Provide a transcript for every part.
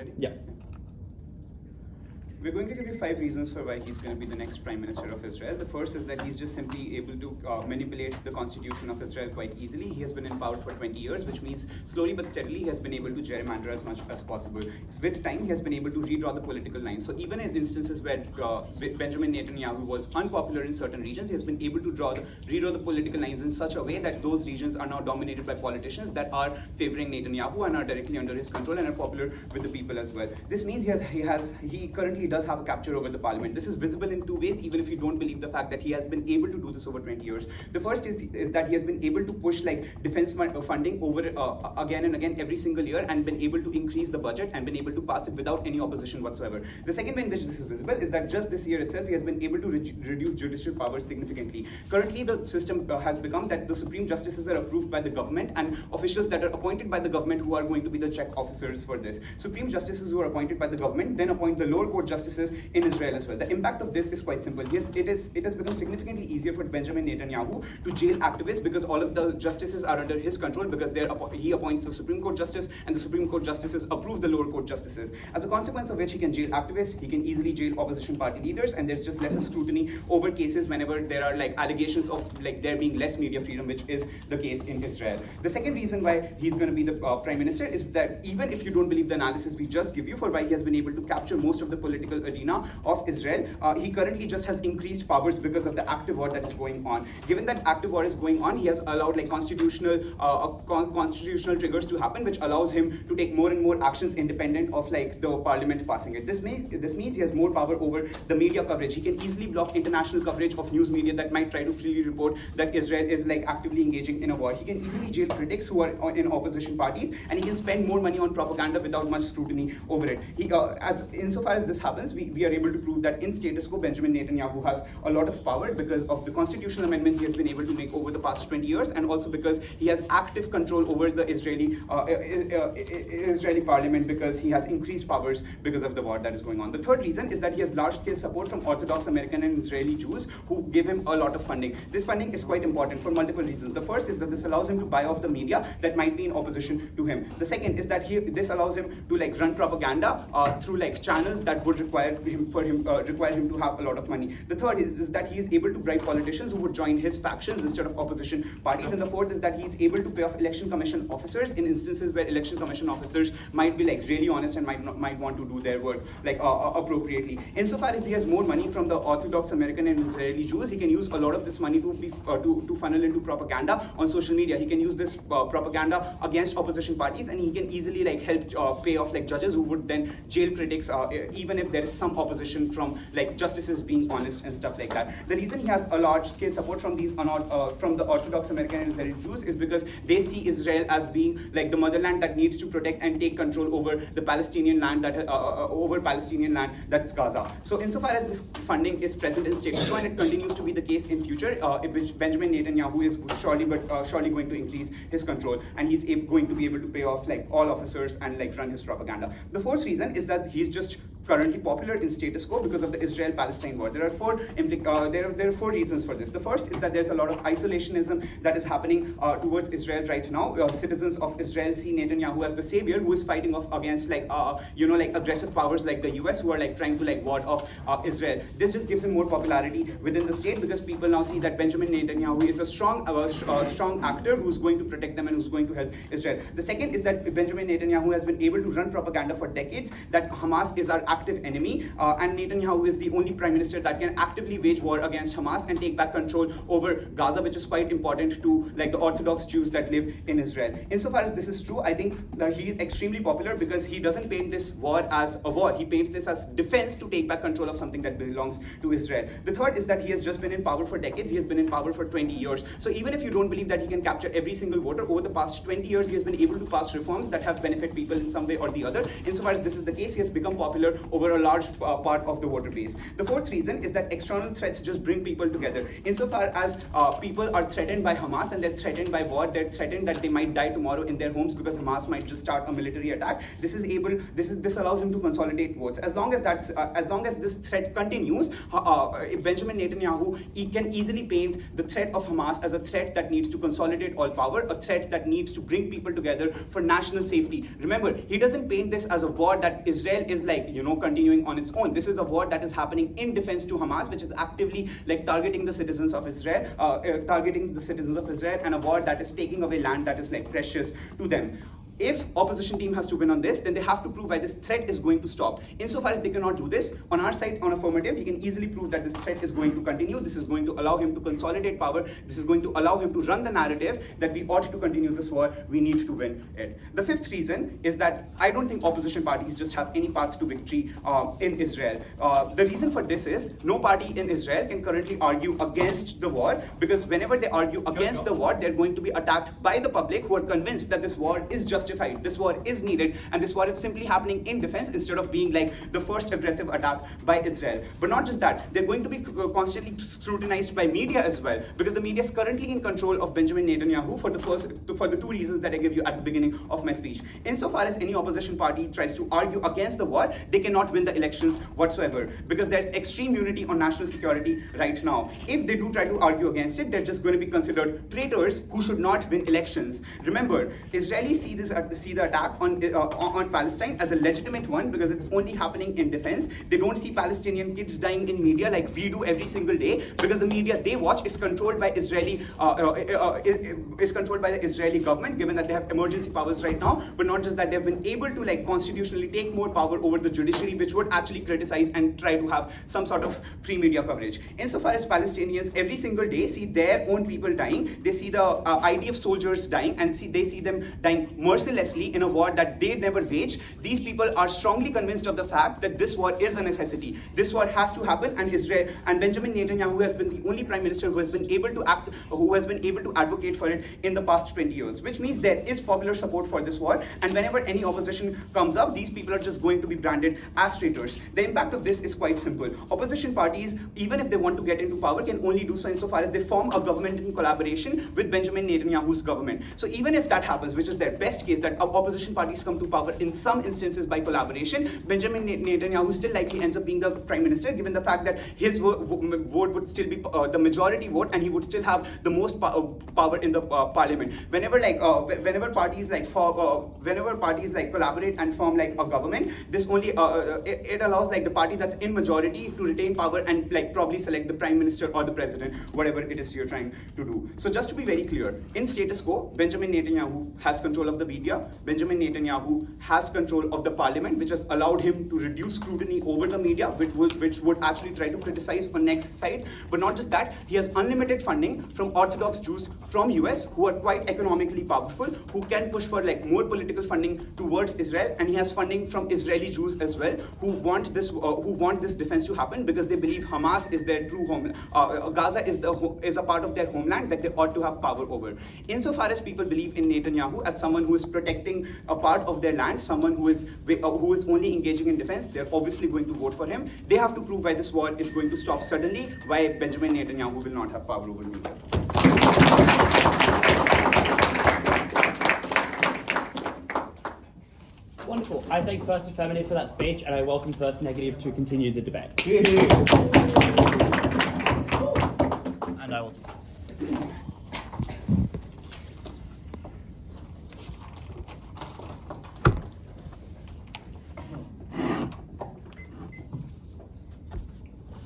ready? Yeah. We're going to give you 5 reasons for why he's going to be the next Prime Minister of Israel. The first is that he's just simply able to manipulate the constitution of Israel quite easily. He has been in power for 20 years, which means slowly but steadily he has been able to gerrymander as much as possible. With time, he has been able to redraw the political lines. So even in instances where Benjamin Netanyahu was unpopular in certain regions, he has been able to redraw the political lines in such a way that those regions are now dominated by politicians that are favoring Netanyahu and are directly under his control and are popular with the people as well. This means he currently does have a capture over the parliament. This is visible in 2 ways, even if you don't believe the fact that he has been able to do this over 20 years. The first is that he has been able to push defense funding over again and again every single year and been able to increase the budget and been able to pass it without any opposition whatsoever. The second way in which this is visible is that just this year itself he has been able to reduce judicial powers significantly. Currently the system has become that the Supreme Justices are approved by the government and officials that are appointed by the government who are going to be the check officers for this. Supreme Justices who are appointed by the government then appoint the lower court justices in Israel as well. The impact of this is quite simple. Yes, it has become significantly easier for Benjamin Netanyahu to jail activists because all of the justices are under his control because he appoints the Supreme Court justice and the Supreme Court justices approve the lower court justices. As a consequence of which he can jail activists, he can easily jail opposition party leaders, and there's just lesser scrutiny over cases whenever there are allegations of there being less media freedom, which is the case in Israel. The second reason why he's going to be the Prime Minister is that even if you don't believe the analysis we just give you for why he has been able to capture most of the political arena of Israel, he currently just has increased powers because of the active war that is going on. Given that active war is going on, he has allowed constitutional triggers to happen, which allows him to take more and more actions independent of the parliament passing it. This means he has more power over the media coverage. He can easily block international coverage of news media that might try to freely report that Israel is actively engaging in a war. He can easily jail critics who are in opposition parties, and he can spend more money on propaganda without much scrutiny over it. Insofar as this happens, we are able to prove that in status quo, Benjamin Netanyahu has a lot of power because of the constitutional amendments he has been able to make over the past 20 years, and also because he has active control over the Israeli parliament because he has increased powers because of the war that is going on. The third reason is that he has large-scale support from Orthodox American and Israeli Jews who give him a lot of funding. This funding is quite important for multiple reasons. The first is that this allows him to buy off the media that might be in opposition to him. The second is that this allows him to run propaganda through channels that would require him to have a lot of money. The third is that he is able to bribe politicians who would join his factions instead of opposition parties. And the fourth is that he is able to pay off election commission officers in instances where election commission officers might be really honest and might want to do their work appropriately. Insofar as he has more money from the Orthodox American and Israeli Jews, he can use a lot of this money to funnel into propaganda on social media. He can use this propaganda against opposition parties, and he can easily help pay off judges who would then jail critics even if there is some opposition from justices being honest and stuff like that. The reason he has a large scale support from from the Orthodox American and Israeli Jews is because they see Israel as being the motherland that needs to protect and take control over the Palestinian land that's Gaza. So insofar as this funding is present in status quo and it continues to be the case in future, in which Benjamin Netanyahu is surely going to increase his control, and he's going to be able to pay off all officers and run his propaganda. The fourth reason is that he's just currently popular in status quo because of the Israel-Palestine war. There are four reasons for this. The first is that there's a lot of isolationism that is happening towards Israel right now. Citizens of Israel see Netanyahu as the savior who is fighting off against aggressive powers like the US who are trying to ward off Israel. This just gives him more popularity within the state because people now see that Benjamin Netanyahu is a strong actor who's going to protect them and who's going to help Israel. The second is that Benjamin Netanyahu has been able to run propaganda for decades that Hamas is our active enemy, and Netanyahu is the only prime minister that can actively wage war against Hamas and take back control over Gaza, which is quite important to the Orthodox Jews that live in Israel. Insofar as this is true, I think that he is extremely popular because he doesn't paint this war as a war. He paints this as defense to take back control of something that belongs to Israel. The third is that he has just been in power for decades. He has been in power for 20 years. So even if you don't believe that he can capture every single voter, over the past 20 years, he has been able to pass reforms that have benefit people in some way or the other. Insofar as this is the case, he has become popular over a large part of the voter base. The fourth reason is that external threats just bring people together. Insofar as people are threatened by Hamas and they're threatened by war, they're threatened that they might die tomorrow in their homes because Hamas might just start a military attack. This allows him to consolidate votes. As long as this threat continues, Benjamin Netanyahu can easily paint the threat of Hamas as a threat that needs to consolidate all power, a threat that needs to bring people together for national safety. Remember, he doesn't paint this as a war that Israel is continuing on its own. This is a war that is happening in defense to Hamas, which is actively targeting the citizens of Israel, and a war that is taking away land that is precious to them. If opposition team has to win on this, then they have to prove why this threat is going to stop. Insofar as they cannot do this, on our side, on Affirmative, he can easily prove that this threat is going to continue. This is going to allow him to consolidate power. This is going to allow him to run the narrative that we ought to continue this war. We need to win it. The fifth reason is that I don't think opposition parties just have any path to victory in Israel. The reason for this is no party in Israel can currently argue against the war, because whenever they argue against the war, they're going to be attacked by the public who are convinced that this war is justified. This war is needed, and this war is simply happening in defense instead of being the first aggressive attack by Israel. But not just that, they're going to be constantly scrutinized by media as well, because the media is currently in control of Benjamin Netanyahu for the two reasons that I gave you at the beginning of my speech. Insofar as any opposition party tries to argue against the war, they cannot win the elections whatsoever, because there's extreme unity on national security right now. If they do try to argue against it, they're just going to be considered traitors who should not win elections. Remember, Israelis see the attack on Palestine as a legitimate one because it's only happening in defense. They don't see Palestinian kids dying in media like we do every single day, because the media they watch is controlled by the Israeli government, given that they have emergency powers right now. But not just that, they've been able to constitutionally take more power over the judiciary, which would actually criticize and try to have some sort of free media coverage. Insofar as Palestinians every single day see their own people dying, they see the IDF soldiers dying, and they see them dying mercilessly in a war that they never waged. These people are strongly convinced of the fact that this war is a necessity. This war has to happen, and Israel and Benjamin Netanyahu has been the only prime minister who has been able to advocate for it in the past 20 years, which means there is popular support for this war. And whenever any opposition comes up, these people are just going to be branded as traitors. The impact of this is quite simple. Opposition parties, even if they want to get into power, can only do so insofar as they form a government in collaboration with Benjamin Netanyahu's government. So even if that happens, which is their best case, that opposition parties come to power in some instances by collaboration, Benjamin Netanyahu still likely ends up being the prime minister, given the fact that his vote would still be the majority vote, and he would still have the most power in the parliament. Whenever parties collaborate and form a government, this only it allows the party that's in majority to retain power and probably select the prime minister or the president, whatever it is you're trying to do. So just to be very clear, in status quo, Benjamin Netanyahu has control of the media. Benjamin Netanyahu has control of the parliament, which has allowed him to reduce scrutiny over the media, which would actually try to criticize on next side. But not just that, he has unlimited funding from Orthodox Jews from US who are quite economically powerful, who can push for more political funding towards Israel, and he has funding from Israeli Jews as well who want this defense to happen because they believe Hamas is their true homeland. Gaza is a part of their homeland that they ought to have power over. Insofar as people believe in Netanyahu as someone who is protecting a part of their land, someone who is only engaging in defense, they're obviously going to vote for him. They have to prove why this war is going to stop suddenly, why Benjamin Netanyahu will not have power over media. Wonderful. I thank First Affirmative for that speech, and I welcome First Negative to continue the debate. And I will.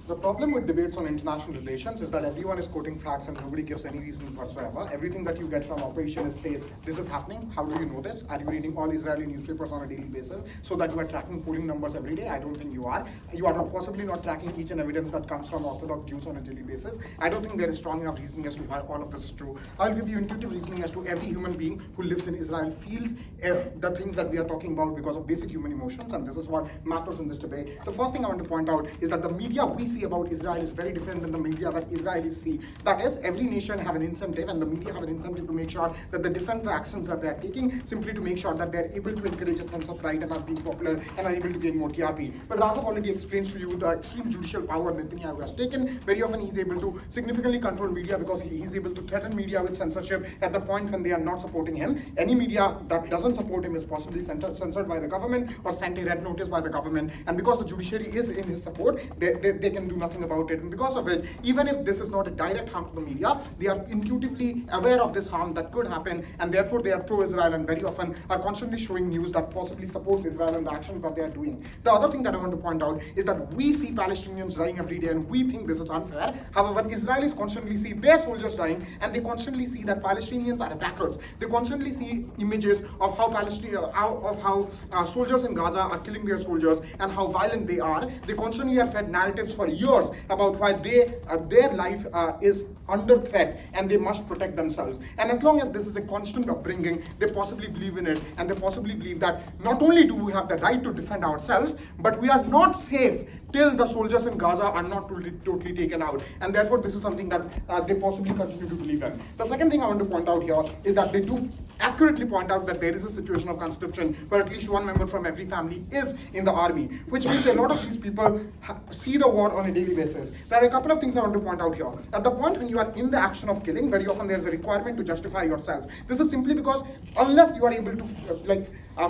The problem with debates on international relations is that everyone is quoting facts and nobody gives any reason whatsoever. Everything that you get from operation says, this is happening. How do you know this? Are you reading all Israeli newspapers on a daily basis so that you are tracking polling numbers every day? I don't think you are. You are possibly not tracking each and evidence that comes from Orthodox Jews on a daily basis. I don't think there is strong enough reasoning as to why all of this is true. I'll give you intuitive reasoning as to every human being who lives in Israel feels the things that we are talking about because of basic human emotions, and this is what matters in this debate. The first thing I want to point out is that the media we see about about Israel is very different than the media that Israelis see. That is, every nation have an incentive, and the media have an incentive to make sure that they defend the actions that they are taking, simply to make sure that they are able to encourage a sense of pride and are being popular and are able to gain more TRP. But Raghav already explains to you the extreme judicial power Netanyahu has taken. Very often he's able to significantly control media because he's able to threaten media with censorship at the point when they are not supporting him. Any media that doesn't support him is possibly censored by the government or sent a red notice by the government. And because the judiciary is in his support, they can do nothing about it. And because of which, even if this is not a direct harm to the media, they are intuitively aware of this harm that could happen, and therefore they are pro-Israel and very often are constantly showing news that possibly supports Israel and the actions that they are doing. The other thing that I want to point out is that we see Palestinians dying every day and we think this is unfair. However, Israelis constantly see their soldiers dying, and they constantly see that Palestinians are attackers. They constantly see images of how soldiers in Gaza are killing their soldiers and how violent they are. They constantly are fed narratives for years about why their life is under threat and they must protect themselves. And as long as this is a constant upbringing, they possibly believe in it, and they possibly believe that not only do we have the right to defend ourselves, but we are not safe till the soldiers in Gaza are not totally taken out. And therefore this is something that they possibly continue to believe in. The second thing I want to point out here is that they do accurately point out that there is a situation of conscription where at least one member from every family is in the army, which means a lot of these people see the war on a daily basis. There are a couple of things I want to point out here. At the point when you are in the action of killing, very often there is a requirement to justify yourself. This is simply because unless you are able to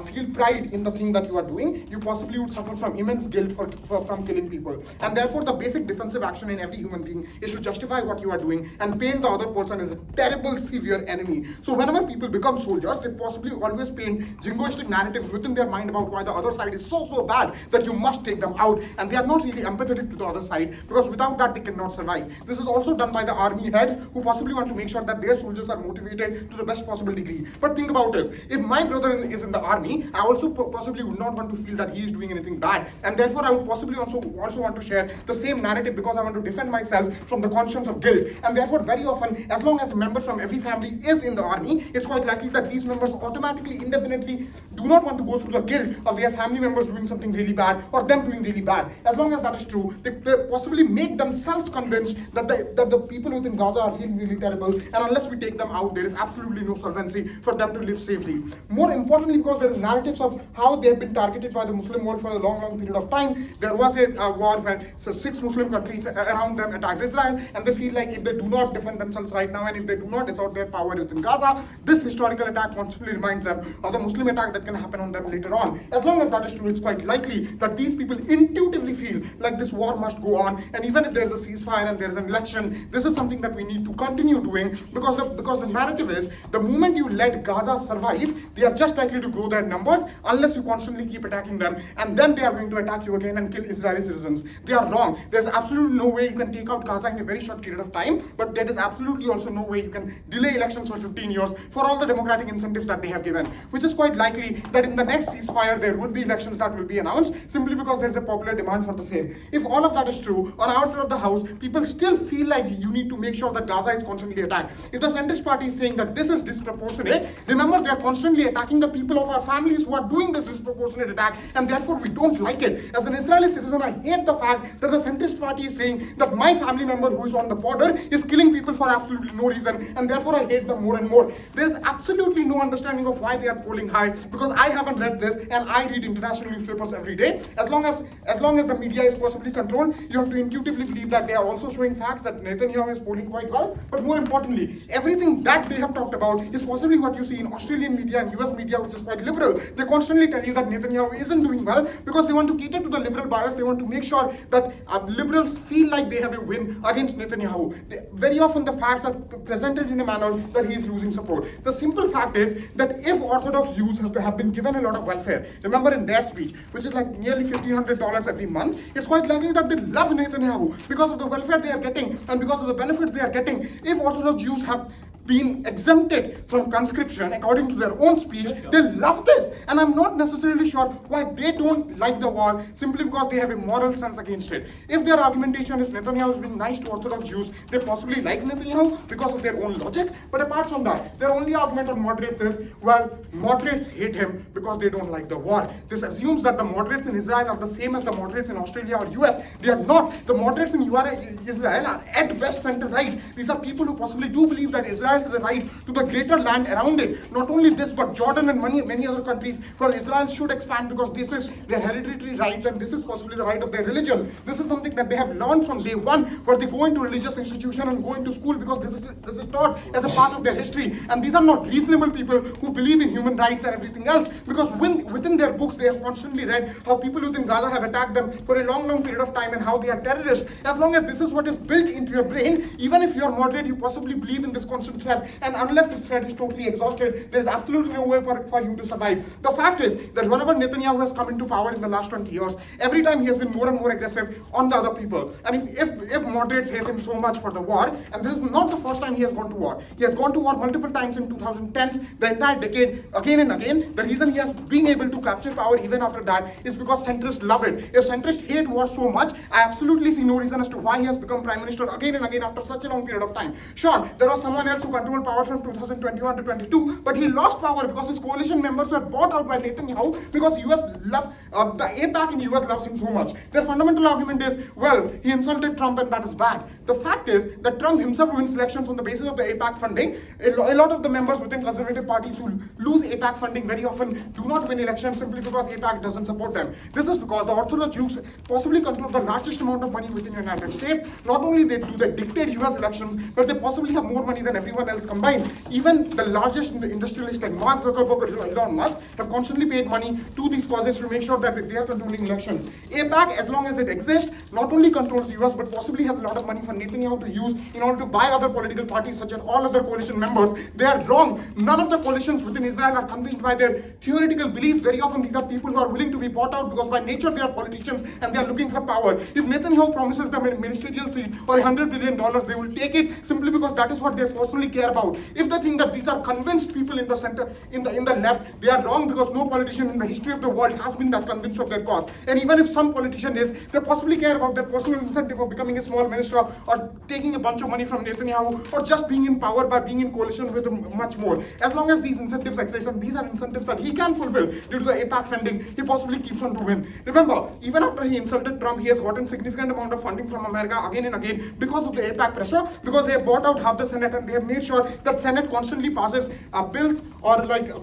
feel pride in the thing that you are doing, you possibly would suffer from immense guilt from killing people. And therefore the basic defensive action in every human being is to justify what you are doing and paint the other person as a terrible, severe enemy. So whenever people become soldiers, they possibly always paint jingoistic narratives within their mind about why the other side is so bad that you must take them out, and they are not really empathetic to the other side, because without that they cannot survive. This is also done by the army heads who possibly want to make sure that their soldiers are motivated to the best possible degree. But think about this, if my brother is in the army, I also possibly would not want to feel that he is doing anything bad, and therefore I would possibly also want to share the same narrative because I want to defend myself from the conscience of guilt. And therefore very often, as long as a member from every family is in the army, it's quite likely that these members automatically, indefinitely do not want to go through the guilt of their family members doing something really bad or them doing really bad. As long as that is true, they possibly make themselves convinced that the people within Gaza are really terrible, and unless we take them out, there is absolutely no solvency for them to live safely. More importantly, because there is narratives of how they have been targeted by the Muslim world for a long period of time. There was a war where 6 Muslim countries around them attacked Israel, and they feel like if they do not defend themselves right now and if they do not assert their power within Gaza, this historical attack constantly reminds them of the Muslim attack that can happen on them later on. As long as that is true, it's quite likely that these people intuitively feel like this war must go on, and even if there is a ceasefire and there is an election, this is something that we need to continue doing, because the narrative is the moment you let Gaza survive, they are just likely to grow their numbers unless you constantly keep attacking them, and then they are going to attack you again and kill Israeli citizens. They are wrong. There's absolutely no way you can take out Gaza in a very short period of time, but there is absolutely also no way you can delay elections for 15 years for all the democratic incentives that they have given, which is quite likely that in the next ceasefire there would be elections that will be announced simply because there is a popular demand for the same. If all of that is true, on our side of the house, people still feel like you need to make sure that Gaza is constantly attacked. If the centrist party is saying that this is disproportionate, remember they are constantly attacking the people of our families who are doing this disproportionate attack, and therefore we don't like it. As an Israeli citizen, I hate the fact that the centrist party is saying that my family member who is on the border is killing people for absolutely no reason, and therefore I hate them more and more. There is absolutely no understanding of why they are polling high, because I haven't read this and I read international newspapers every day. As long as the media is possibly controlled, you have to intuitively believe that they are also showing facts that Netanyahu is polling quite well. But more importantly, everything that they have talked about is possibly what you see in Australian media and US media, which is quite liberal. They constantly tell you that Netanyahu isn't doing well because they want to cater to the liberal bias. They want to make sure that liberals feel like they have a win against Netanyahu. Very often the facts are presented in a manner that he is losing support. The simple fact is that if Orthodox Jews have been given a lot of welfare, remember in their speech, which is like nearly $1,500 every month, it's quite likely that they love Netanyahu because of the welfare they are getting and because of the benefits they are getting. If Orthodox Jews have been exempted from conscription according to their own speech, they love this. And I'm not necessarily sure why they don't like the war simply because they have a moral sense against it. If their argumentation is Netanyahu is being nice to Orthodox Jews, they possibly like Netanyahu because of their own logic. But apart from that, their only argument on moderates is, well, moderates hate him because they don't like the war. This assumes that the moderates in Israel are the same as the moderates in Australia or US. They are not. The moderates in Israel are at best center-right. These are people who possibly do believe that Israel has a right to the greater land around it. Not only this, but Jordan and many other countries where Israel should expand because this is their hereditary rights and this is possibly the right of their religion. This is something that they have learned from day one, where they go into religious institution and go into school because this is taught as a part of their history. And these are not reasonable people who believe in human rights and everything else, because within their books they have constantly read how people within Gaza have attacked them for a long period of time and how they are terrorists. As long as this is what is built into your brain, even if you are moderate, you possibly believe in this constant threat, and unless this threat is totally exhausted, there is absolutely no way for you to survive. The fact is that whenever Netanyahu has come into power in the last 20 years, every time he has been more and more aggressive on the other people. And if moderates hate him so much for the war, and this is not the first time he has gone to war. He has gone to war multiple times in 2010s, the entire decade, again and again. The reason he has been able to capture power even after that is because centrists love it. If centrists hate war so much, I absolutely see no reason as to why he has become prime minister again and again after such a long period of time. Sure, there was someone else who controlled power from 2021 to 22, but he lost power because his coalition members were bought out by Netanyahu because US love the APAC in US loves him so much. Their fundamental argument is, well, he insulted Trump and that is bad. The fact is that Trump himself wins elections on the basis of the APAC funding. A lot of the members within conservative parties who lose APAC funding very often do not win elections simply because APAC doesn't support them. This is because the Orthodox Jews possibly control the largest amount of money within the United States. Not only do they dictate US elections, but they possibly have more money than everyone else combined. Even the largest industrialists like Mark Zuckerberg or Elon Musk have constantly paid money to these causes to make sure that they are controlling elections. APAC, as long as it exists, not only controls US, but possibly has a lot of money for Netanyahu to use in order to buy other political parties such as all other coalition members. They are wrong. None of the coalitions within Israel are convinced by their theoretical beliefs. Very often these are people who are willing to be bought out because by nature they are politicians and they are looking for power. If Netanyahu promises them a ministerial seat or $100 billion, they will take it simply because that is what they personally care about. If they think that these are convinced people in the center, in the left, they are wrong, because no politician in the history of the world has been that convinced of their cause. And even if some politician is, they possibly care about their personal incentive of becoming a small minister or taking a bunch of money from Netanyahu or just being in power by being in coalition with him much more. As long as these incentives exist, and these are incentives that he can fulfill due to the APAC funding, he possibly keeps on to win. Remember, even after he insulted Trump, he has gotten significant amount of funding from America again and again because of the APAC pressure, because they have bought out half the Senate and they have made sure that Senate constantly passes bills or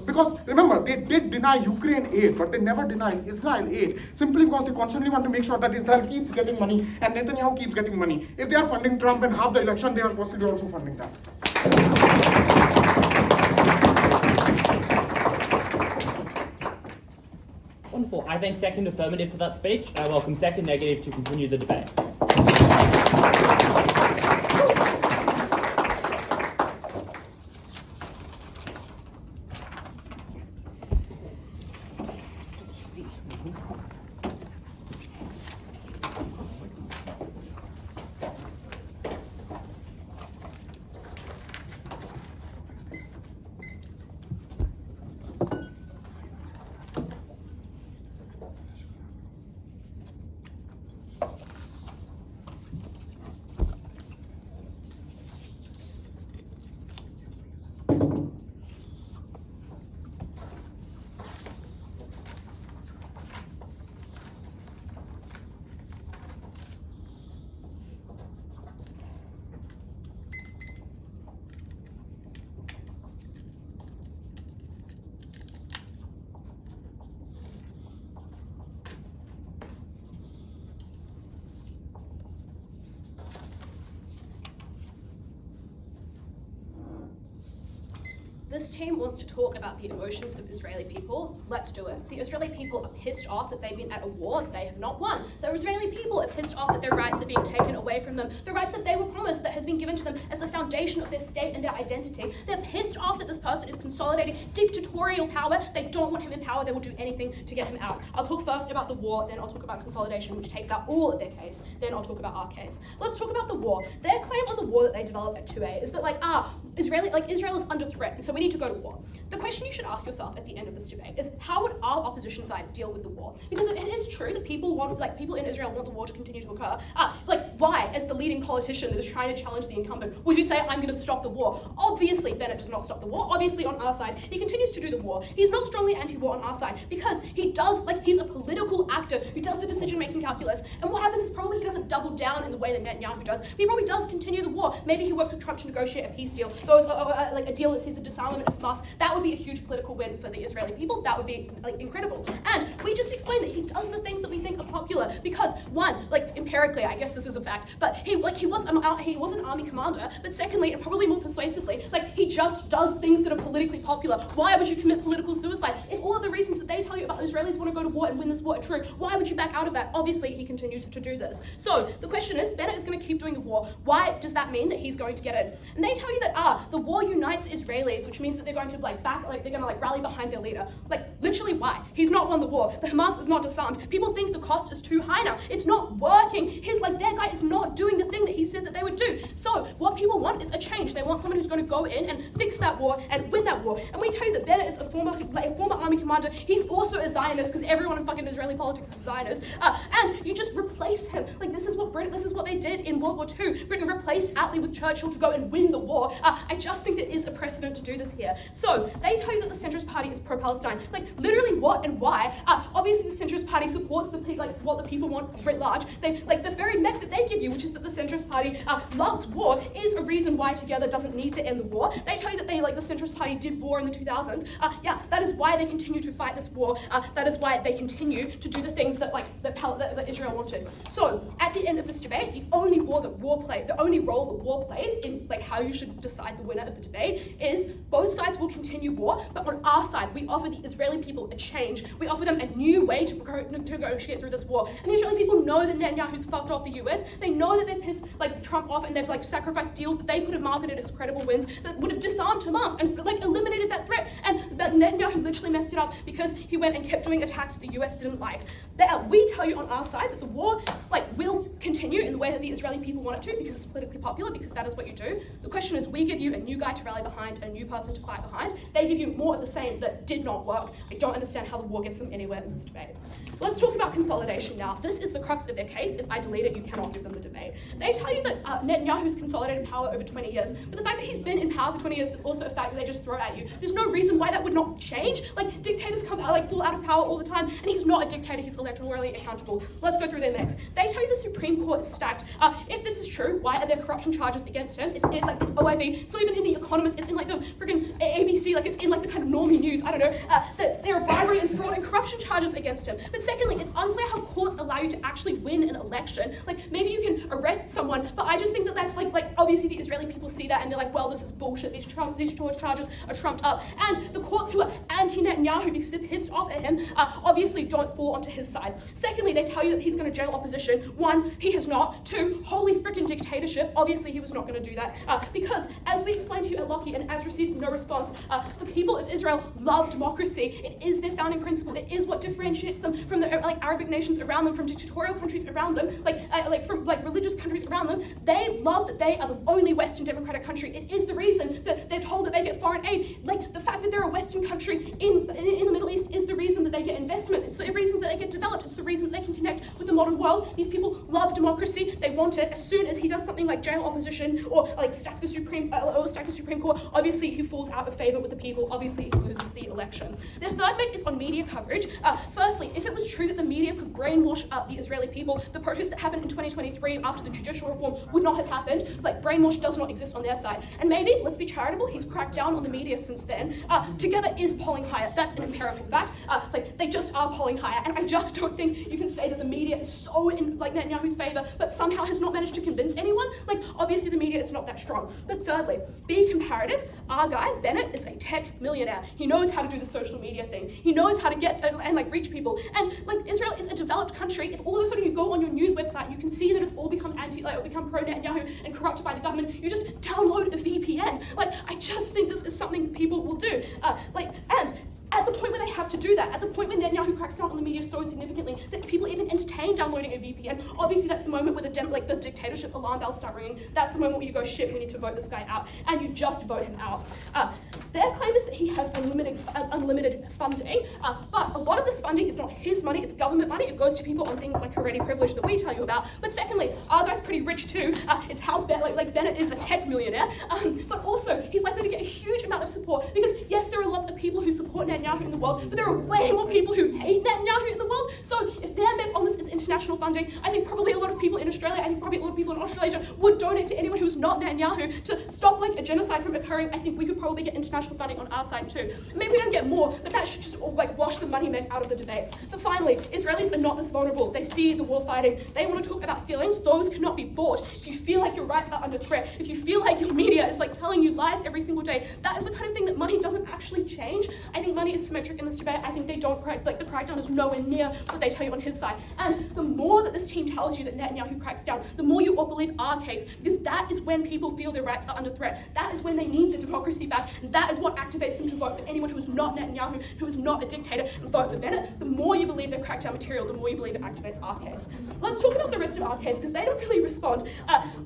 because remember, they did deny Ukraine aid, but they never denied Israel aid, simply because they constantly want to make sure that Israel keeps getting money and Netanyahu keeps getting money. If they are funding Trump and half the election, they are possibly also funding that. Wonderful. I thank second affirmative for that speech. I welcome second negative to continue the debate. This team wants to talk about the emotions of Israeli people. Let's do it. The Israeli people are pissed off that they've been at a war that they have not won. The Israeli people are pissed off that their rights are being taken away from them. The rights that they were promised, that has been given to them as the foundation of their state and their identity. They're pissed off that this person is consolidating dictatorial power. They don't want him in power. They will do anything to get him out. I'll talk first about the war, then I'll talk about consolidation, which takes out all of their case. Then I'll talk about our case. Let's talk about the war. Their claim on the war that they developed at 2A is that Israel is under threat, and so we need to go to war. The question you should ask yourself at the end of this debate is, how would our opposition side deal with the war? Because if it is true that people in Israel want the war to continue to occur, why, as the leading politician that is trying to challenge the incumbent, would you say, I'm going to stop the war? Obviously, Bennett does not stop the war. Obviously, on our side, he continues to do the war. He's not strongly anti-war on our side because he's a political actor who does the decision-making calculus. And what happens is probably he doesn't double down in the way that Netanyahu does. He probably does continue the war. Maybe he works with Trump to negotiate a peace deal, a deal that sees the disarmament of Hamas. That would be a huge political win for the Israeli people. That would be incredible. And we just explained that he does the things that we think are popular because, one, empirically, I guess this is a fact, but he was an army commander. But secondly, and probably more persuasively, he just does things that are politically popular. Why would you commit political suicide if all of the reasons that they tell you about Israelis want to go to war and win this war are true? Why would you back out of that? Obviously, he continues to do this. So the question is, Bennett is going to keep doing the war. Why does that mean that he's going to get in? And they tell you that the war unites Israelis, which means that they're going to rally behind their leader. Literally, why? He's not won the war. The Hamas is not disarmed. People think the cost is too high now. It's not working. Their guy is not doing the thing that he said that they would do. So what people want is a change. They want someone who's going to go in and fix that war and win that war. And we tell you that Bennett is a former army commander. He's also a Zionist because everyone in fucking Israeli politics is a Zionist. And you just replace him. This is what they did in World War II. Britain replaced Attlee with Churchill to go and win the war. I just think there is a precedent to do this here. So they tell you that the centrist party is pro-Palestine. Literally what and why? Obviously the centrist party supports what the people want writ large. The very mech that they give you, which is that the centrist party loves war, is a reason why Together doesn't need to end the war. They tell you that the centrist party did war in the 2000s. That is why they continue to fight this war. That is why they continue to do the things that Israel wanted. So at the end of this debate, the only role that war plays in how you should decide the winner of the debate is both sides will continue war, but on our side, we offer the Israeli people a change. We offer them a new way to negotiate through this war. And the Israeli people know that Netanyahu's fucked off the US. They know that they've pissed Trump off and they've sacrificed deals that they could have marketed as credible wins that would have disarmed Hamas and eliminated that threat. And Netanyahu literally messed it up because he went and kept doing attacks that the US didn't like. We tell you on our side that the war will continue in the way that the Israeli people want it to because it's politically popular, because that is what you do. The question is, we give you a new guy to rally behind, a new person to fight behind. They give you more of the same that did not work. I don't understand how the war gets them anywhere in this debate. Let's talk about consolidation now. This is the crux of their case. If I delete it, you cannot give them the debate. They tell you that Netanyahu's consolidated power over 20 years, but the fact that he's been in power for 20 years is also a fact that they just throw at you. There's no reason why that would not change. Dictators fall out of power all the time, and he's not a dictator, he's electorally accountable. Let's go through their mix. They tell you the Supreme Court is stacked. If this is true, why are there corruption charges against him? It's OIV. It's not even in The Economist. It's in the friggin' ABC. It's in the kind of normie news. I don't know. That there are bribery and fraud and corruption charges against him. But secondly, it's unclear how courts allow you to actually win an election. Maybe you can arrest someone, but I just think that that's obviously the Israeli people see that and they're well, this is bullshit. These charges are trumped up. And the courts who are anti-Netanyahu because they're pissed off at him obviously don't fall onto his side. Secondly, they tell you that he's going to jail opposition. One, he has not. Two, holy freaking dictatorship. Obviously, he was not going to do that because, as we explained to you at Lockheed and as received no response, the people of Israel love democracy. It is their founding principle. It is what differentiates them from the Arabic nations around them, from dictatorial countries around them, from religious countries around them. They love that they are the only Western democratic country. It is the reason that they're told that they get foreign aid. The fact that they're a Western country in the Middle East is the reason that they get investment. It's the reason that they get developed. It's the reason that they can connect with the modern world. These people love democracy. They want it. As soon as he does something like jail opposition or stack the Supreme Court, obviously he falls out of favor with the people. Obviously he loses the election. Their third make is on media coverage. Firstly, if it was true that the media could brainwash the Israeli people, the protests that happened in 2023 after the judicial reform would not have happened. Brainwash does not exist on their side. And maybe, let's be charitable, he's cracked down on the media since then. Together is polling higher. That's an empirical fact. They just are polling higher. And I just don't think you can say that the media is so in Netanyahu's favor, but somehow has not managed to convince anyone. Obviously the media is not that strong. But thirdly, be comparative. Our guy, Bennett, is a tech millionaire. He knows how to do the social media thing. He knows how to get and reach people. And Israel is a developed country. If all of a sudden you go on your news website, you can see that it's all become become pro-Netanyahu and corrupted by the government. You just download a VPN. I just think this is something that people will do. And at the point where they have to do that, at the point when Netanyahu cracks down on the media so significantly that people even entertain downloading a VPN, obviously that's the moment where the dictatorship alarm bells start ringing. That's the moment where you go, shit, we need to vote this guy out, and you just vote him out. Their claim is that he has unlimited funding, but a lot of this funding is not his money, it's government money. It goes to people on things like hereditary privilege that we tell you about. But secondly, our guy's pretty rich too. It's how Bennett is a tech millionaire, but also he's likely to get a huge amount of support because yes, there are lots of people who support Netanyahu in the world, but there are way more people who hate Netanyahu in the world. So if their make on this is international funding, I think probably a lot of people in Australia, I think probably a lot of people in Australasia would donate to anyone who's not Netanyahu to stop a genocide from occurring. I think we could probably get international funding on our side too. Maybe we don't get more, but that should just wash the money make out of the debate. But finally, Israelis are not this vulnerable. They see the war fighting. They want to talk about feelings. Those cannot be bought. If you feel like your rights are under threat, if you feel like your media is telling you lies every single day, that is the kind of thing that money doesn't actually change. I think money is symmetric in this debate. I think they don't the crackdown is nowhere near what they tell you on his side. And the more that this team tells you that Netanyahu cracks down, the more you all believe our case, because that is when people feel their rights are under threat. That is when they need the democracy back, and that is what activates them to vote for anyone who is not Netanyahu, who is not a dictator, and vote for Bennett. The more you believe their crackdown material, the more you believe it activates our case. Let's talk about the rest of our case, because they don't really respond.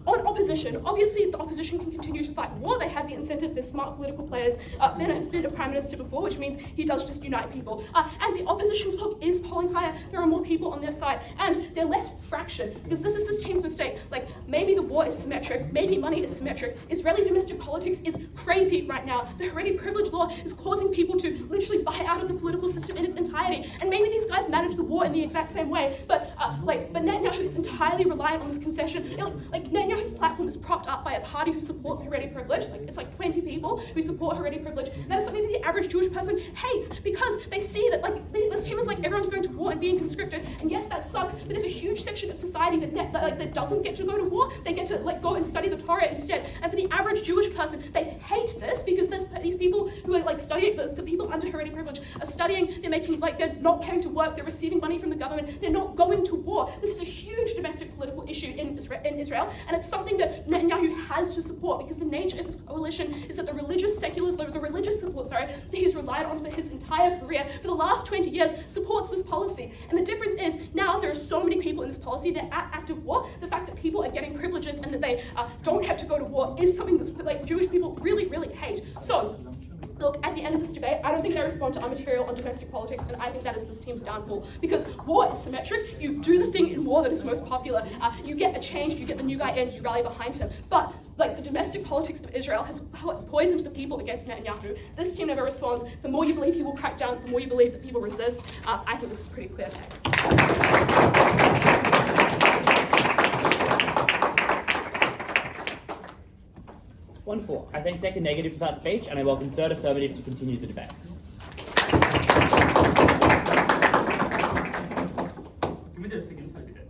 On opposition, obviously the opposition can continue to fight war. They have the incentive, they're smart political players. Bennett has been a prime minister before, which means he does just unite people. And the opposition bloc is polling higher. There are more people on their side, and they're less fractured, because this is this team's mistake. Maybe the war is symmetric, maybe money is symmetric. Israeli domestic politics is crazy right now. The hereditary privilege law is causing people to literally buy out of the political system in its entirety. And maybe these guys manage the war in the exact same way, but Netanyahu is entirely reliant on this concession. Netanyahu's platform is propped up by a party who supports hereditary privilege. It's 20 people who support hereditary privilege. And that is something that the average Jewish person hates, because they see that this team is everyone's going to war and being conscripted. And yes, that sucks, but there's a huge section of society that doesn't get to go to war. They get to go and study the Torah instead. And for the average Jewish person, they hate this because there's these people who are studying, the people under hereditary privilege are studying, they're making, they're not paying to work, they're receiving money from the government, they're not going to war. This is a huge domestic political issue in Israel, and it's something that Netanyahu has to support, because the nature of his coalition is that the religious support, that he's relied on for his entire career, for the last 20 years, supports this policy. And the difference is, now there are so many people in this policy, they're at active war. The fact that people are getting privileges and that they don't have to go to war is something that Jewish people really, really hate. So, look, at the end of this debate, I don't think they respond to our material on domestic politics, and I think that is this team's downfall. Because war is symmetric. You do the thing in war that is most popular. You get a change, you get the new guy in, you rally behind him. But the domestic politics of Israel has poisoned the people against Netanyahu. This team never responds. The more you believe he will crack down, the more you believe that people resist. I think this is pretty clear. Wonderful. I thank second negative for that speech, and I welcome third affirmative to continue the debate. Give me the seconds, I'll be there.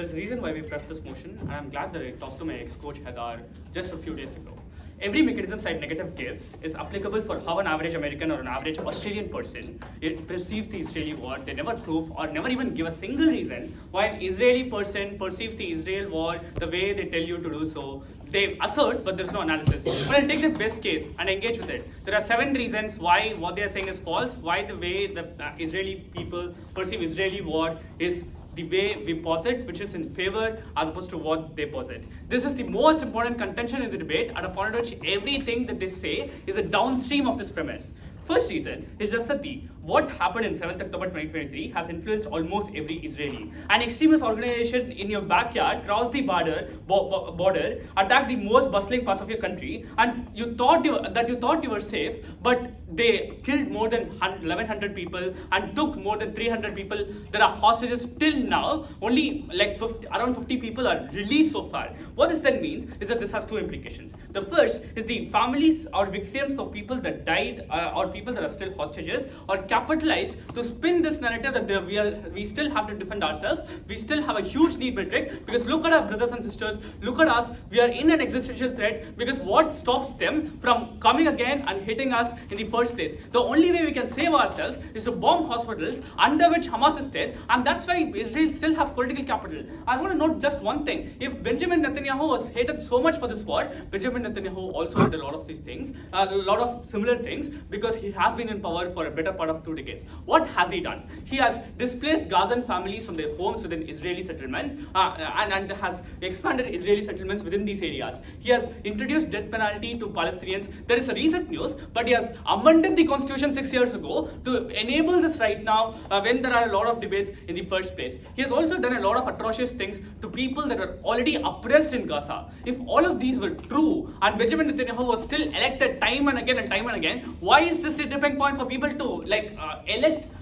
there's a reason why we prepped this motion, and I'm glad that I talked to my ex-coach Hagar just a few days ago. Every mechanism side negative gives is applicable for how an average American or an average Australian person perceives the Israeli war. They never prove or never even give a single reason why an Israeli person perceives the Israel war the way they tell you to do so. They assert, but there's no analysis. But I'll take the best case and engage with it. There are 7 reasons why what they are saying is false, why the way the Israeli people perceive Israeli war is the way we posit, which is in favor as opposed to what they posit. This is the most important contention in the debate, at a point at which everything that they say is a downstream of this premise. First reason is just that what happened in 7th October 2023 has influenced almost every Israeli. An extremist organization in your backyard crossed the border, attacked the most bustling parts of your country, and you thought you were safe, but they killed more than 1,100 people and took more than 300 people. There are hostages till now. Only like around 50 people are released so far. What this then means is that this has 2 implications. The first is the families or victims of people that died or people that are still hostages or capitalized to spin this narrative that we still have to defend ourselves. We still have a huge need metric, because look at our brothers and sisters, look at us, we are in an existential threat, because what stops them from coming again and hitting us in the first place? The only way we can save ourselves is to bomb hospitals under which Hamas is there, and that's why Israel still has political capital. I want to note just one thing. If Benjamin Netanyahu was hated so much for this war, Benjamin Netanyahu also did a lot of these things, a lot of similar things, because he has been in power for a better part of 2 decades. What has he done? He has displaced Gazan families from their homes within Israeli settlements and has expanded Israeli settlements within these areas. He has introduced death penalty to Palestinians. There is a recent news, but he has amended the constitution 6 years ago to enable this right now when there are a lot of debates in the first place. He has also done a lot of atrocious things to people that are already oppressed in Gaza. If all of these were true and Benjamin Netanyahu was still elected time and again, why is this a tipping point for people to elect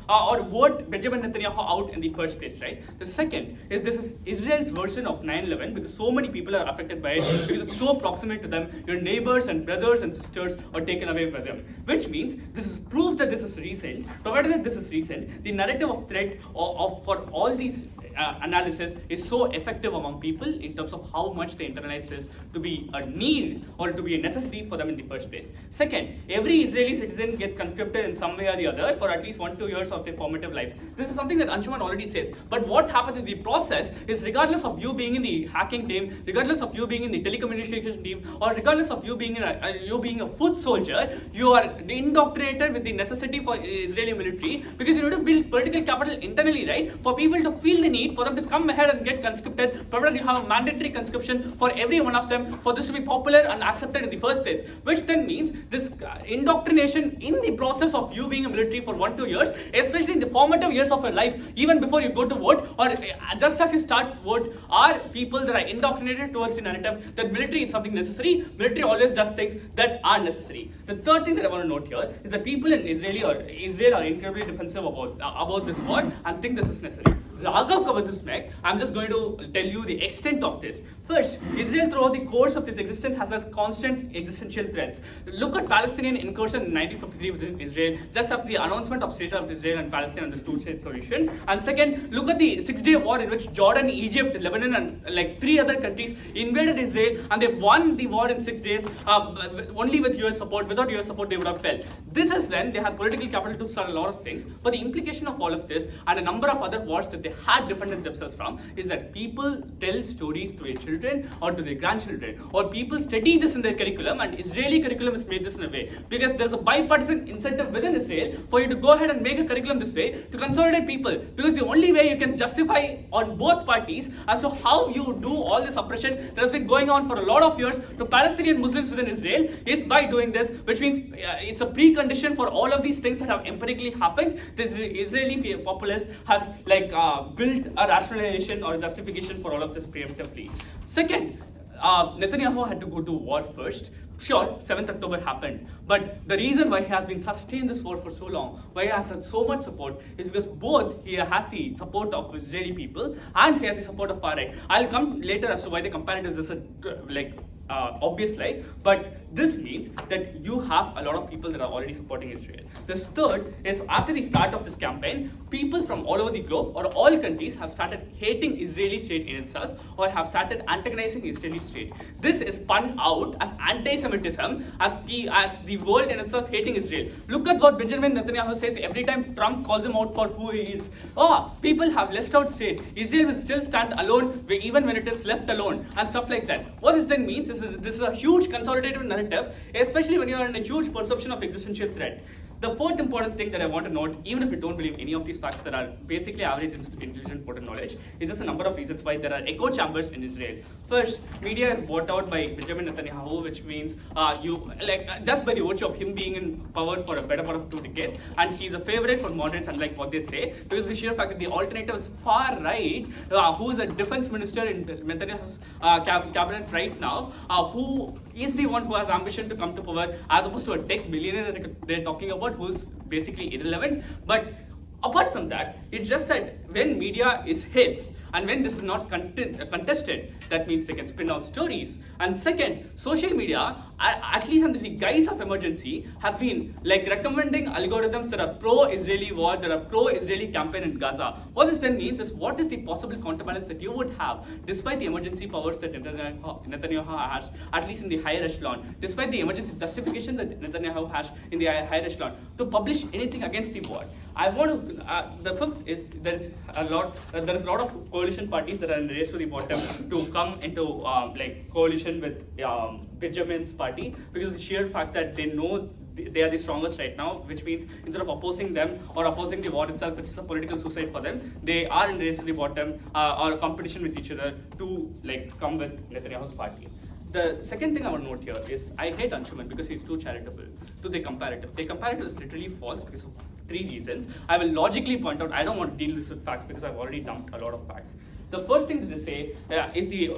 or vote Benjamin Netanyahu out in the first place, right? The second is this is Israel's version of 9/11, because so many people are affected by it, because it's so proximate to them. Your neighbors and brothers and sisters are taken away from them, which means this is proof that this is recent. Provided that this is recent, the narrative of threat for all these analysis is so effective among people in terms of how much they internalize this to be a need or to be a necessity for them in the first place. Second, every Israeli citizen gets conscripted in some way or the other for at least 1-2 years of their formative life. This is something that Anshuman already says. But what happens in the process is, regardless of you being in the hacking team, regardless of you being in the telecommunication team, or regardless of you being a foot soldier, you are indoctrinated with the necessity for Israeli military, because you need to build political capital internally, right? For people to feel the need for them to come ahead and get conscripted, provided you have a mandatory conscription for every one of them, for this to be popular and accepted in the first place. Which then means this indoctrination in the process of you being a military for 1-2 years, especially in the formative years of your life, even before you go to vote, or just as you start vote, are people that are indoctrinated towards the narrative that military is something necessary. Military always does things that are necessary. The third thing that I want to note here is that people in Israel are incredibly defensive about this war and think this is necessary. Raghav covered this back. I'm just going to tell you the extent of this. First, Israel throughout the course of its existence has constant existential threats. Look at Palestinian incursion in 1953 within Israel, just after the announcement of state of Israel and Palestine and the two-state solution. And second, look at the 6-day war in which Jordan, Egypt, Lebanon, and 3 other countries invaded Israel, and they won the war in 6 days only with US support. Without US support, they would have fell. This is when they had political capital to start a lot of things. But the implication of all of this and a number of other wars that they had defended themselves from is that people tell stories to their children or to their grandchildren, or people study this in their curriculum, and Israeli curriculum is made this in a way because there's a bipartisan incentive within Israel for you to go ahead and make a curriculum this way to consolidate people, because the only way you can justify on both parties as to how you do all this oppression that has been going on for a lot of years to Palestinian Muslims within Israel is by doing this, which means it's a precondition for all of these things that have empirically happened. The Israeli populace has built a rationalization or a justification for all of this preemptively. Second, Netanyahu had to go to war first. Sure, 7th October happened, but the reason why he has been sustained this war for so long, why he has had so much support, is because both he has the support of Israeli people and he has the support of far right. I'll come later as to why the comparatives is obvious lie, but this means that you have a lot of people that are already supporting Israel. The third is after the start of this campaign, people from all over the globe or all countries have started hating Israeli state in itself or have started antagonizing Israeli state. This is spun out as anti-Semitism, as the world in itself hating Israel. Look at what Benjamin Netanyahu says every time Trump calls him out for who he is. People have left out state. Israel will still stand alone even when it is left alone and stuff like that. What this then means is that this is a huge consolidated narrative, especially when you are in a huge perception of existential threat. The fourth important thing that I want to note, even if you don't believe any of these facts that are basically average intelligent voter knowledge, is just a number of reasons why there are echo chambers in Israel. First, media is bought out by Benjamin Netanyahu, which means just by the virtue of him being in power for a better part of 2 decades, and he's a favorite for moderates, unlike what they say, because the sheer fact that the alternative is far right, who is a defense minister in Netanyahu's cabinet right now, who is the one who has ambition to come to power, as opposed to a tech billionaire that they're talking about, who's basically irrelevant. But apart from that, it's just that when media is his, and when this is not contested, that means they can spin out stories. And second, social media, at least under the guise of emergency, has been recommending algorithms that are pro-Israeli war, that are pro-Israeli campaign in Gaza. What this then means is, what is the possible counterbalance that you would have, despite the emergency powers that Netanyahu has, at least in the higher echelon, despite the emergency justification that Netanyahu has in the higher echelon, to publish anything against the war. The fifth is, there is a lot of coalition parties that are in the race to the bottom to come into coalition with Benjamin's party, because of the sheer fact that they know they are the strongest right now, which means instead of opposing them or opposing the war itself, which is a political suicide for them, they are in the race to the bottom or competition with each other to come with Netanyahu's party. The second thing I want to note here is I hate Anshuman because he's too charitable to the comparative. The comparative is literally false because of 3 reasons. I will logically point out, I don't want to deal this with facts because I've already dumped a lot of facts. The first thing that they say is the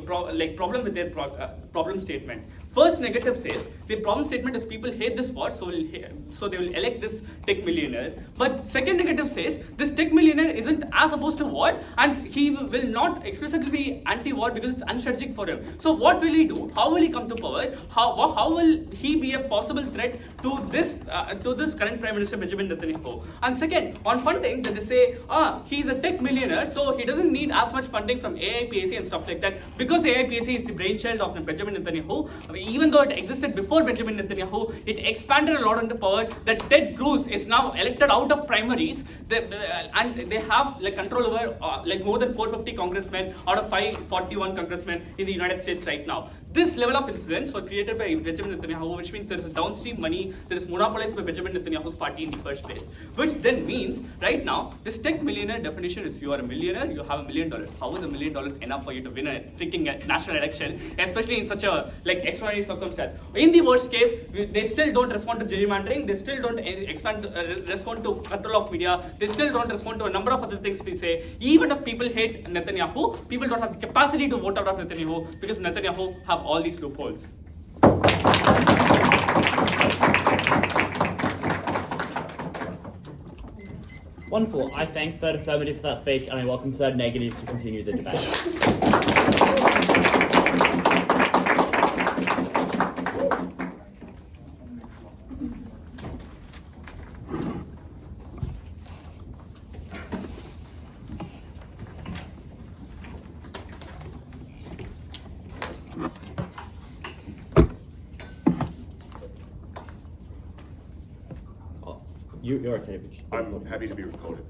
problem with their problem statement. First negative says the problem statement is people hate this war, so they will elect this tech millionaire. But second negative says this tech millionaire isn't as opposed to war, and he will not explicitly be anti-war because it's unstrategic for him. So what will he do? How will he come to power? How will he be a possible threat to this current Prime Minister Benjamin Netanyahu? And second, on funding, they say he's a tech millionaire, so he doesn't need as much funding from AIPAC and stuff like that, because AIPAC is the brainchild of Benjamin Netanyahu. Even though it existed before Benjamin Netanyahu, it expanded a lot into power. That Ted Cruz is now elected out of primaries, and they have control over more than 450 congressmen out of 541 congressmen in the United States right now. This level of influence was created by Benjamin Netanyahu, which means there is a downstream money that is monopolized by Benjamin Netanyahu's party in the first place. Which then means, right now, this tech millionaire definition is you are a millionaire, you have $1 million. How is $1 million enough for you to win a freaking national election, especially in such a extraordinary circumstance? In the worst case, they still don't respond to gerrymandering, they still don't respond to control of media, they still don't respond to a number of other things we say. Even if people hate Netanyahu, people don't have the capacity to vote out of Netanyahu because Netanyahu have all these loopholes. 1-4. I thank third affirmative for that speech, and I welcome third negative to continue the debate. You're okay, Rich. I'm happy to be recorded.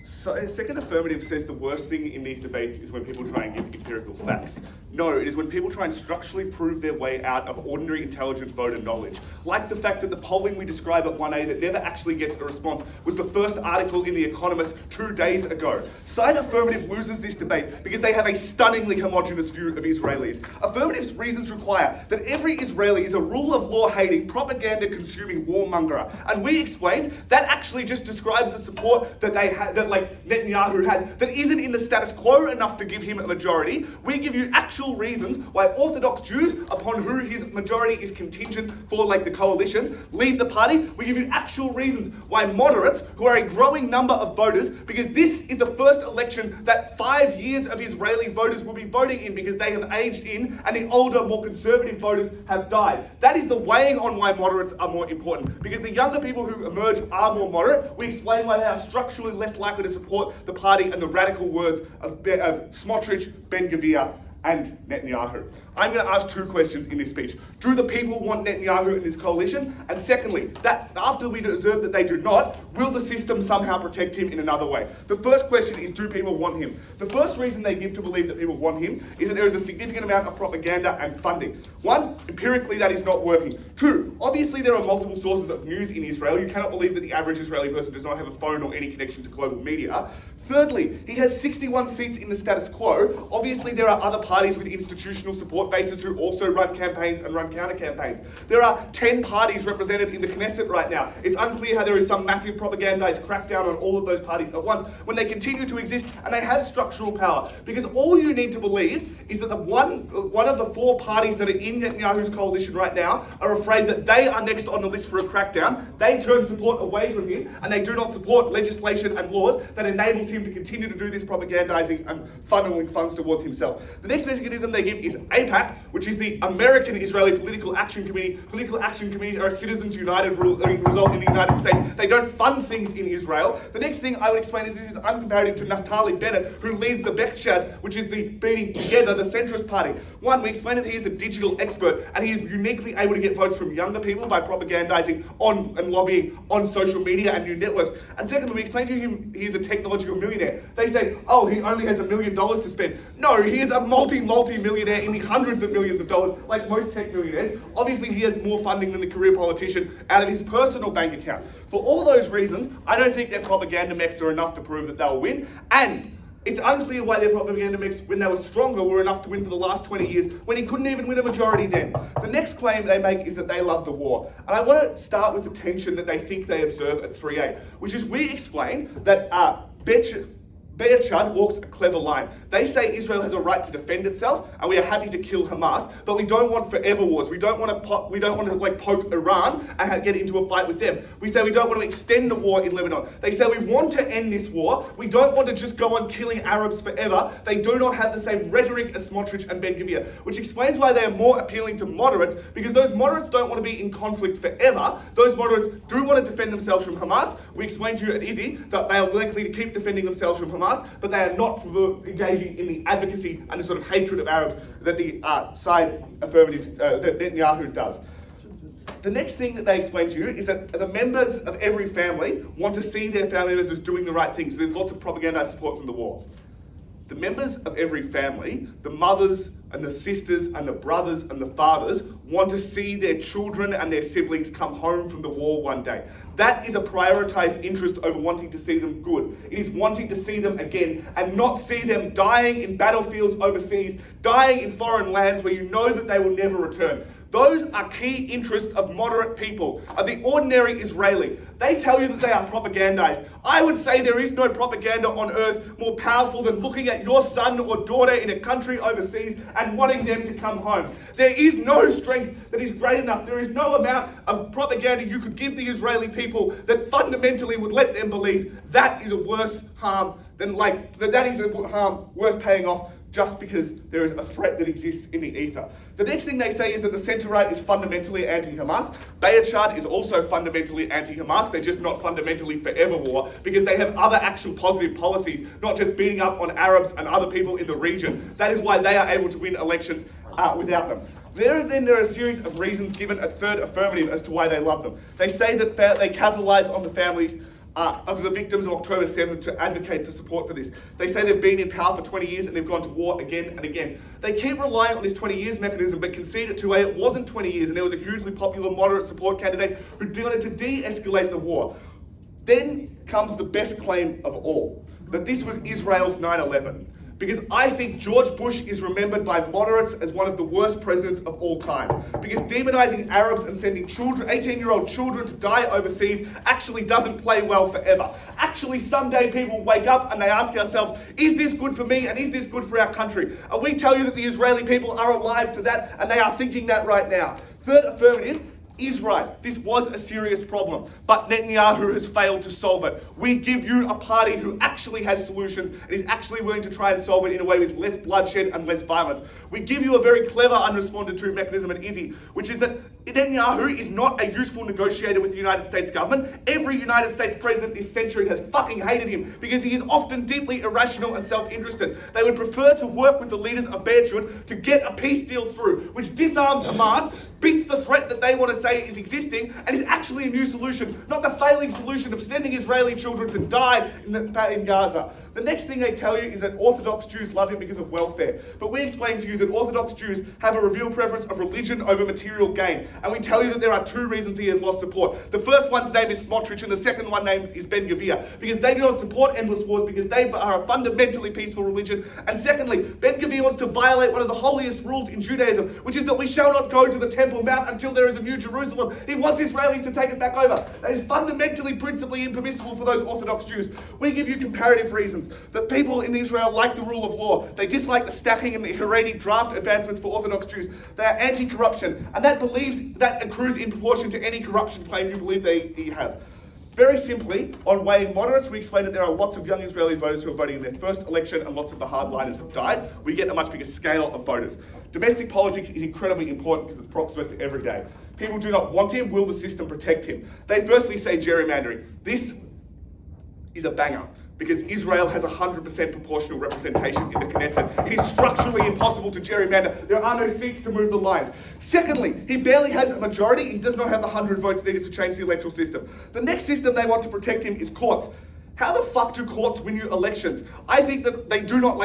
So, second affirmative says the worst thing in these debates is when people try and give empirical facts. No, it is when people try and structurally prove their way out of ordinary intelligent voter knowledge. Like the fact that the polling we describe at 1A that never actually gets a response was the first article in The Economist 2 days ago. Side affirmative loses this debate because they have a stunningly homogenous view of Israelis. Affirmative's reasons require that every Israeli is a rule of law hating, propaganda consuming warmonger. And we explain that actually just describes the support that they have, that Netanyahu has, that isn't in the status quo enough to give him a majority. We give you actual actual reasons why Orthodox Jews, upon who his majority is contingent for like the coalition, leave the party. We give you actual reasons why moderates, who are a growing number of voters, because this is the first election that 5 years of Israeli voters will be voting in because they have aged in and the older, more conservative voters have died. That is the weighing on why moderates are more important, because the younger people who emerge are more moderate. We explain why they are structurally less likely to support the party and the radical words of Smotrich, Ben-Gvir, and Netanyahu. I'm going to ask two questions in this speech. Do the people want Netanyahu in this coalition? And secondly, that after we observe that they do not, will the system somehow protect him in another way? The first question is, do people want him? The first reason they give to believe that people want him is that there is a significant amount of propaganda and funding. One, empirically that is not working. Two, obviously there are multiple sources of news in Israel. You cannot believe that the average Israeli person does not have a phone or any connection to global media. Thirdly, he has 61 seats in the status quo. Obviously there are other parties with institutional support bases who also run campaigns and run counter campaigns. There are 10 parties represented in the Knesset right now. It's unclear how there is some massive propagandized crackdown on all of those parties at once when they continue to exist and they have structural power. Because all you need to believe is that the one of the 4 parties that are in Netanyahu's coalition right now are afraid that they are next on the list for a crackdown. They turn support away from him and they do not support legislation and laws that enables him to continue to do this propagandizing and funneling funds towards himself. The next mechanism they give is AIPAC, which is the American Israeli Political Action Committee. Political action committees are a Citizens United result in the United States. They don't fund things in Israel. The next thing I would explain is this is uncomparative to Naftali Bennett, who leads the Bechshad, which is the beating together the centrist party. One, we explain that he is a digital expert and he is uniquely able to get votes from younger people by propagandizing on and lobbying on social media and new networks. And secondly, we explain to him he is a technological millionaire. They say, oh, he only has $1 million to spend. No, he is a multi-millionaire in the hundreds of millions of dollars, like most tech millionaires. Obviously, he has more funding than the career politician out of his personal bank account. For all those reasons, I don't think their propaganda mechs are enough to prove that they'll win. And it's unclear why their propaganda mechs, when they were stronger, were enough to win for the last 20 years, when he couldn't even win a majority then. The next claim they make is that they love the war. And I want to start with the tension that they think they observe at 3A, which is we explain that Be'er walks a clever line. They say Israel has a right to defend itself, and we are happy to kill Hamas, but we don't want forever wars. We don't want to poke Iran and get into a fight with them. We say we don't want to extend the war in Lebanon. They say we want to end this war. We don't want to just go on killing Arabs forever. They do not have the same rhetoric as Smotrich and Ben-Gvir, which explains why they are more appealing to moderates, because those moderates don't want to be in conflict forever. Those moderates do want to defend themselves from Hamas. We explained to you at Izzy that they are likely to keep defending themselves from Hamas, but they are not engaging in the advocacy and the sort of hatred of Arabs that the side affirmative that Netanyahu does. The next thing that they explain to you is that the members of every family want to see their family members as doing the right thing. So there's lots of propaganda support from the war. The members of every family, the mothers and the sisters and the brothers and the fathers, want to see their children and their siblings come home from the war one day. That is a prioritized interest over wanting to see them good. It is wanting to see them again and not see them dying in battlefields overseas, dying in foreign lands where you know that they will never return. Those are key interests of moderate people, of the ordinary Israeli. They tell you that they are propagandized. I would say there is no propaganda on earth more powerful than looking at your son or daughter in a country overseas and wanting them to come home. There is no strength that is great enough. There is no amount of propaganda you could give the Israeli people that fundamentally would let them believe that is a worse harm than that is a harm worth paying off just because there is a threat that exists in the ether. The next thing they say is that the centre-right is fundamentally anti-Hamas. Bayachad is also fundamentally anti-Hamas. They're just not fundamentally forever war because they have other actual positive policies, not just beating up on Arabs and other people in the region. That is why they are able to win elections without them. There are a series of reasons given at third affirmative as to why they love them. They say that they capitalise on the families of the victims of October 7th to advocate for support for this. They say they've been in power for 20 years and they've gone to war again and again. They keep relying on this 20 years mechanism, but concede at 2A it wasn't 20 years and there was a hugely popular moderate support candidate who wanted to de-escalate the war. Then comes the best claim of all, that this was Israel's 9/11. because I think George Bush is remembered by moderates as one of the worst presidents of all time. Because demonizing Arabs and sending children, 18-year-old children to die overseas actually doesn't play well forever. Actually, someday people wake up and they ask ourselves, is this good for me and is this good for our country? And we tell you that the Israeli people are alive to that and they are thinking that right now. Third affirmative is right. This was a serious problem, but Netanyahu has failed to solve it. We give you a party who actually has solutions and is actually willing to try and solve it in a way with less bloodshed and less violence. We give you a very clever unresponded to mechanism at Izzy, which is that Netanyahu is not a useful negotiator with the United States government. Every United States president this century has fucking hated him because he is often deeply irrational and self-interested. They would prefer to work with the leaders of Beirut to get a peace deal through, which disarms Hamas, beats the threat that they want to say is existing, and is actually a new solution, not the failing solution of sending Israeli children to die in Gaza. The next thing they tell you is that Orthodox Jews love him because of welfare. But we explain to you that Orthodox Jews have a revealed preference of religion over material gain. And we tell you that there are two reasons he has lost support. The first one's name is Smotrich, and the second one name is Ben-Gvir, because they do not support endless wars, because they are a fundamentally peaceful religion. And secondly, Ben-Gvir wants to violate one of the holiest rules in Judaism, which is that we shall not go to the Temple Mount until there is a new Jerusalem. He wants Israelis to take it back over. That is fundamentally, principally impermissible for those Orthodox Jews. We give you comparative reasons. That people in Israel like the rule of law. They dislike the stacking and the Haredi draft advancements for Orthodox Jews. They are anti-corruption, and that accrues in proportion to any corruption claim you believe they have. Very simply, on weighing moderates, we explain that there are lots of young Israeli voters who are voting in their first election and lots of the hardliners have died. We get a much bigger scale of voters. Domestic politics is incredibly important because it's proximate to every day. People do not want him. Will the system protect him? They firstly say gerrymandering. This is a banger, because Israel has 100% proportional representation in the Knesset. It is structurally impossible to gerrymander. There are no seats to move the lines. Secondly, he barely has a majority. He does not have the 100 votes needed to change the electoral system. The next system they want to protect him is courts. How the fuck do courts win you elections? I think that they do not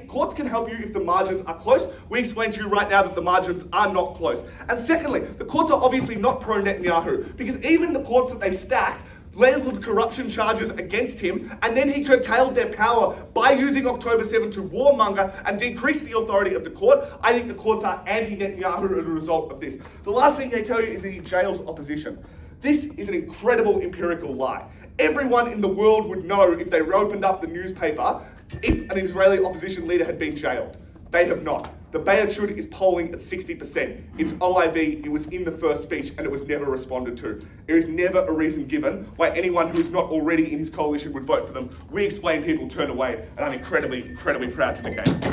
courts can help you if the margins are close. We explain to you right now that the margins are not close. And secondly, the courts are obviously not pro-Netanyahu, because even the courts that they stacked leveled corruption charges against him, and then he curtailed their power by using October 7 to warmonger and decrease the authority of the court. I think the courts are anti-Netanyahu as a result of this. The last thing they tell you is that he jails opposition. This is an incredible empirical lie. Everyone in the world would know if they opened up the newspaper if an Israeli opposition leader had been jailed. They have not. The Bayachud is polling at 60%. It's OIV, it was in the first speech, and it was never responded to. There is never a reason given why anyone who is not already in his coalition would vote for them. We explain people turn away, and I'm incredibly, incredibly proud to negate it.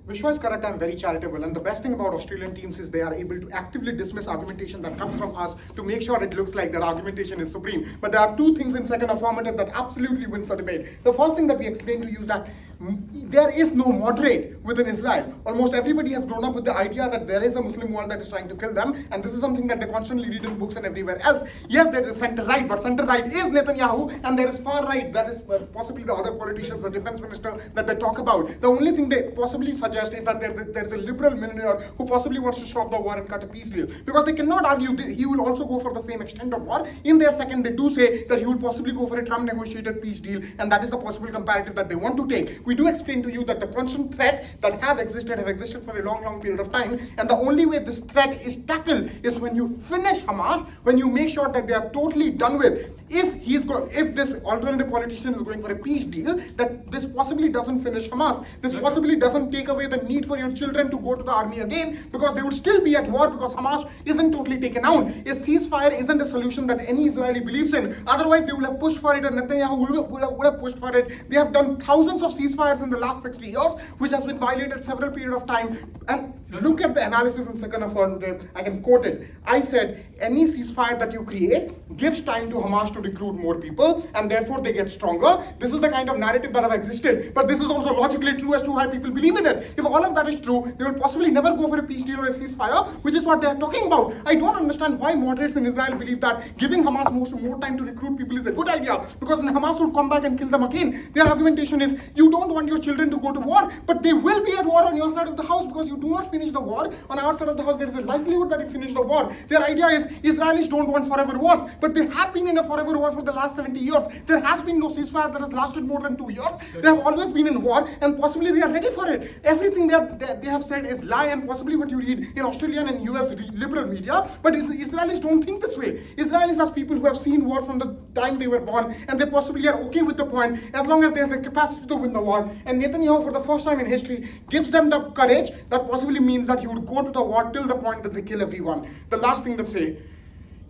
Vishwa is correct, I'm very charitable, and the best thing about Australian teams is they are able to actively dismiss argumentation that comes from us to make sure it looks like their argumentation is supreme. But there are two things in second affirmative that absolutely wins the debate. The first thing that we explain to you is that there is no moderate within Israel. Almost everybody has grown up with the idea that there is a Muslim world that is trying to kill them, and this is something that they constantly read in books and everywhere else. Yes, there is center-right, but center-right is Netanyahu, and there is far-right, that is possibly the other politicians, the defense minister that they talk about. The only thing they possibly suggest is that there's a liberal millionaire who possibly wants to stop the war and cut a peace deal. Because they cannot argue he will also go for the same extent of war. In their second, they do say that he will possibly go for a Trump-negotiated peace deal, and that is the possible comparative that they want to take. We do explain to you that the constant threat that have existed for a long, long period of time, and the only way this threat is tackled is when you finish Hamas, when you make sure that they are totally done with. If this alternative politician is going for a peace deal, that this possibly doesn't finish Hamas. This possibly doesn't take away the need for your children to go to the army again, because they would still be at war because Hamas isn't totally taken out. A ceasefire isn't a solution that any Israeli believes in. Otherwise, they would have pushed for it, and Netanyahu would have pushed for it. They have done thousands of ceasefires in the last 60 years, which has been violated several period of time. And look at the analysis in second affirmative. I can quote it. I said, any ceasefire that you create gives time to Hamas to recruit more people, and therefore they get stronger. This is the kind of narrative that have existed. But this is also logically true as to why people believe in it. If all of that is true, they will possibly never go for a peace deal or a ceasefire, which is what they are talking about. I don't understand why moderates in Israel believe that giving Hamas more time to recruit people is a good idea, because then Hamas will come back and kill them again. Their argumentation is, you don't want your children to go to war, but they will be at war on your side of the house because you do not finish the war. On our side of the house, there is a likelihood that you finish the war. Their idea is, Israelis don't want forever wars, but they have been in a forever war for the last 70 years. There has been no ceasefire that has lasted more than 2 years. They have always been in war, and possibly they are ready for it. Everything they have said is lie, and possibly what you read in Australian and US liberal media, but Israelis don't think this way. Israelis are people who have seen war from the time they were born, and they possibly are okay with the point as long as they have the capacity to win the war. And Netanyahu, for the first time in history, gives them the courage that possibly means that he would go to the war till the point that they kill everyone. The last thing they say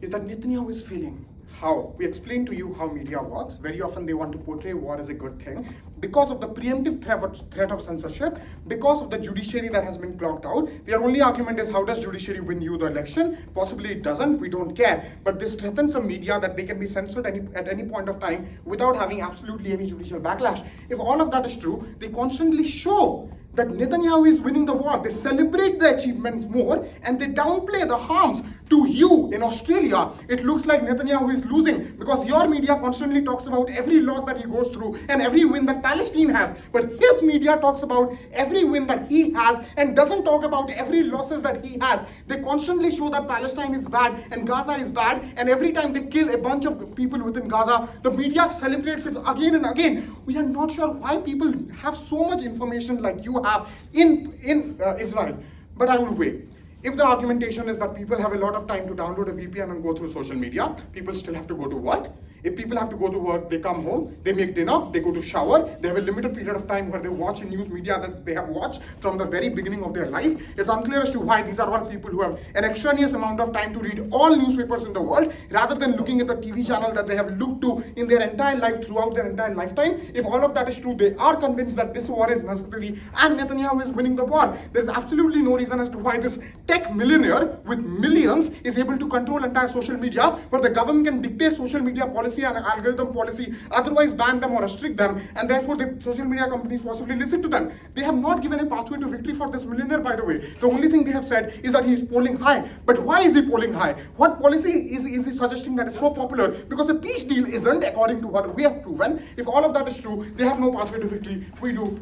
is that Netanyahu is failing. How? We explained to you how media works. Very often they want to portray war as a good thing because of the preemptive threat of censorship, because of the judiciary that has been clogged out. Their only argument is, how does judiciary win you the election? Possibly it doesn't, we don't care. But this threatens the media that they can be censored at any point of time without having absolutely any judicial backlash. If all of that is true, they constantly show that Netanyahu is winning the war. They celebrate the achievements more and they downplay the harms. To you in Australia, it looks like Netanyahu is losing because your media constantly talks about every loss that he goes through and every win that Palestine has. But his media talks about every win that he has and doesn't talk about every losses that he has. They constantly show that Palestine is bad and Gaza is bad, and every time they kill a bunch of people within Gaza, the media celebrates it again and again. We are not sure why people have so much information like you have in Israel. But I will wait. If the argumentation is that people have a lot of time to download a VPN and go through social media, people still have to go to work. If people have to go to work, they come home, they make dinner, they go to shower, they have a limited period of time where they watch news media that they have watched from the very beginning of their life. It's unclear as to why these are all people who have an extraneous amount of time to read all newspapers in the world, rather than looking at the TV channel that they have looked to in their entire life, throughout their entire lifetime. If all of that is true, they are convinced that this war is necessary and Netanyahu is winning the war. There's absolutely no reason as to why this tech millionaire with millions is able to control entire social media, but the government can dictate social media policy and algorithm policy, otherwise ban them or restrict them, and therefore the social media companies possibly listen to them. They have not given a pathway to victory for this millionaire, by the way. The only thing they have said is that he is polling high. But why is he polling high? What policy is he suggesting that is so popular? Because the peace deal isn't, according to what we have proven. If all of that is true, they have no pathway to victory. We do.